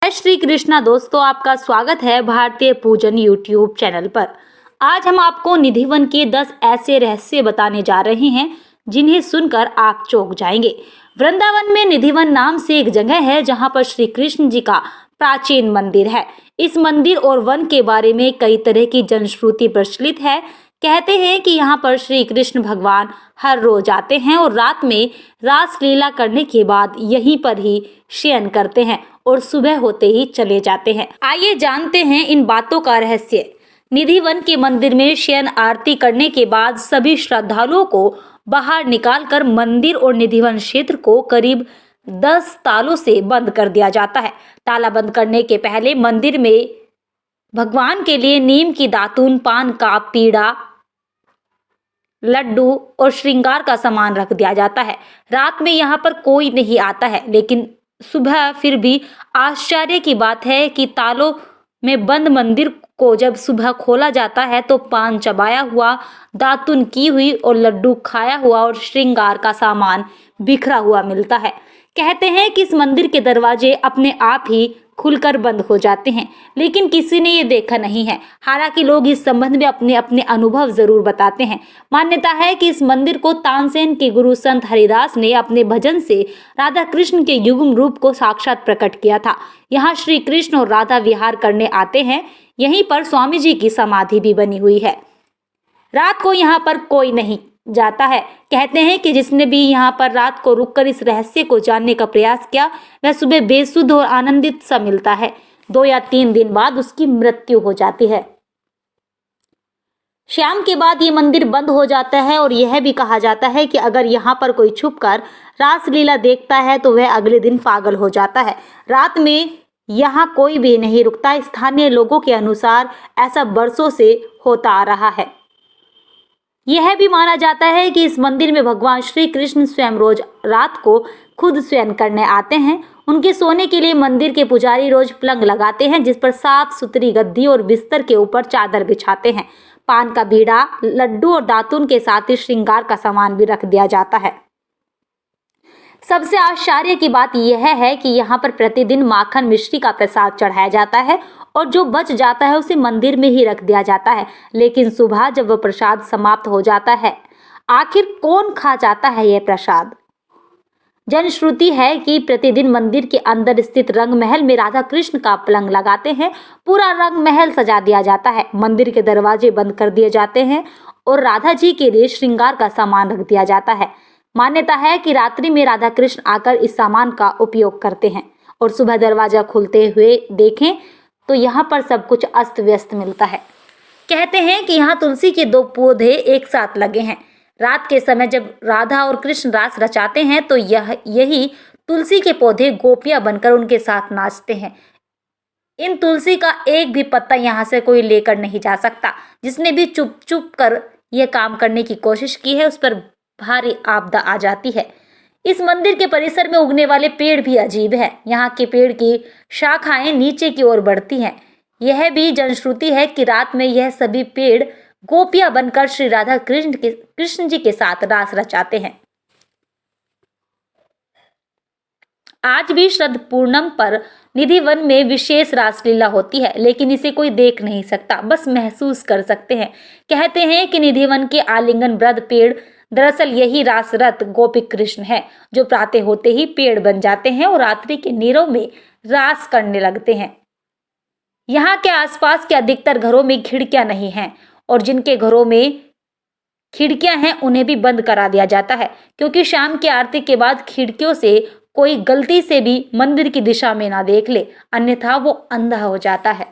जय श्री कृष्णा दोस्तों, आपका स्वागत है भारतीय पूजन यूट्यूब चैनल पर। आज हम आपको निधिवन के 10 ऐसे रहस्य बताने जा रहे हैं जिन्हें सुनकर आप चौंक जाएंगे। वृंदावन में निधिवन नाम से एक जगह है जहां पर श्री कृष्ण जी का प्राचीन मंदिर है। इस मंदिर और वन के बारे में कई तरह की जनश्रुति प्रचलित है। कहते हैं कि यहाँ पर श्री कृष्ण भगवान हर रोज आते हैं और रात में रासलीला करने के बाद यहीं पर ही शयन करते हैं और सुबह होते ही चले जाते हैं। आइए जानते हैं इन बातों का रहस्य। निधिवन के मंदिर में शयन आरती करने के बाद सभी श्रद्धालुओं को बाहर निकालकर मंदिर और निधिवन क्षेत्र को करीब 10 तालों से बंद कर दिया जाता है। ताला बंद करने के पहले मंदिर में भगवान के लिए नीम की दातून, पान का पीड़ा, लड्डू और श्रृंगार का सामान रख दिया जाता है। रात में यहाँ पर कोई नहीं आता है, लेकिन सुबह फिर भी आश्चर्य की बात है कि तालों में बंद मंदिर को जब सुबह खोला जाता है तो पान चबाया हुआ, दातुन की हुई और लड्डू खाया हुआ और श्रृंगार का सामान बिखरा हुआ मिलता है। कहते हैं कि इस मंदिर के दरवाजे अपने आप ही खुलकर बंद हो जाते हैं, लेकिन किसी ने ये देखा नहीं है। हालांकि लोग इस संबंध में अपने अपने अनुभव जरूर बताते हैं। मान्यता है कि इस मंदिर को तानसेन के गुरु संत हरिदास ने अपने भजन से राधा कृष्ण के युग्म रूप को साक्षात प्रकट किया था। यहाँ श्री कृष्ण और राधा विहार करने आते हैं। यहीं पर स्वामी जी की समाधि भी बनी हुई है। रात को यहाँ पर कोई नहीं जाता है। कहते हैं कि जिसने भी यहाँ पर रात को रुककर इस रहस्य को जानने का प्रयास किया वह सुबह बेसुध और आनंदित सा मिलता है। 2 या 3 दिन बाद उसकी मृत्यु हो जाती है। शाम के बाद ये मंदिर बंद हो जाता है और यह भी कहा जाता है कि अगर यहाँ पर कोई छुपकर रासलीला देखता है तो वह अगले दिन पागल हो जाता है। रात में यहाँ कोई भी नहीं रुकता। स्थानीय लोगों के अनुसार ऐसा बरसों से होता आ रहा है। यह भी माना जाता है कि इस मंदिर में भगवान श्री कृष्ण स्वयं रोज रात को खुद शयन करने आते हैं। उनके सोने के लिए मंदिर के पुजारी रोज पलंग लगाते हैं, जिस पर साफ सुथरी गद्दी और बिस्तर के ऊपर चादर बिछाते हैं। पान का बीड़ा, लड्डू और दातुन के साथ ही श्रृंगार का सामान भी रख दिया जाता है। सबसे आश्चर्य की बात यह है कि यहाँ पर प्रतिदिन माखन मिश्री का प्रसाद चढ़ाया जाता है और जो बच जाता है उसे मंदिर में ही रख दिया जाता है। लेकिन सुबह जब वह प्रसाद समाप्त हो जाता है, आखिर कौन खा जाता है यह प्रसाद? जनश्रुति है कि प्रतिदिन मंदिर के अंदर स्थित रंग महल में राधा कृष्ण का पलंग लगाते हैं। पूरा रंग महल सजा दिया जाता है। मंदिर के दरवाजे बंद कर दिए जाते हैं और राधा जी के लिए श्रृंगार का सामान रख दिया जाता है। मान्यता है कि रात्रि में राधा कृष्ण आकर इस सामान का उपयोग करते हैं और सुबह दरवाजा खुलते हुए देखें तो यहाँ पर सब कुछ अस्त व्यस्त मिलता है। कहते हैं कि यहाँ तुलसी के 2 पौधे एक साथ लगे हैं। रात के समय जब राधा और कृष्ण रास रचाते हैं तो यही तुलसी के पौधे गोपियां बनकर उनके साथ नाचते हैं। इन तुलसी का एक भी पत्ता यहाँ से कोई लेकर नहीं जा सकता। जिसने भी चुप चुप कर यह काम करने की कोशिश की है उस पर भारी आपदा आ जाती है। इस मंदिर के परिसर में उगने वाले पेड़ भी अजीब है। यहाँ के पेड़ की शाखाएं नीचे की ओर बढ़ती हैं। यह भी जनश्रुति है कि रात में यह सभी पेड़ गोपियां बनकर श्री राधा कृष्ण जी के साथ रास रचाते हैं। आज भी श्रद्ध पूर्णम पर निधिवन में विशेष रासलीला होती है, लेकिन इसे कोई देख नहीं सकता, बस महसूस कर सकते हैं। कहते हैं कि निधिवन के आलिंगन वृद्ध पेड़ दरअसल यही रासरत गोपी कृष्ण है, जो प्रातः होते ही पेड़ बन जाते हैं और रात्रि के नीरव में रास करने लगते हैं। यहाँ के आसपास के अधिकतर घरों में खिड़कियां नहीं हैं और जिनके घरों में खिड़कियां हैं उन्हें भी बंद करा दिया जाता है, क्योंकि शाम की आरती के बाद खिड़कियों से कोई गलती से भी मंदिर की दिशा में ना देख ले, अन्यथा वो अंधा हो जाता है।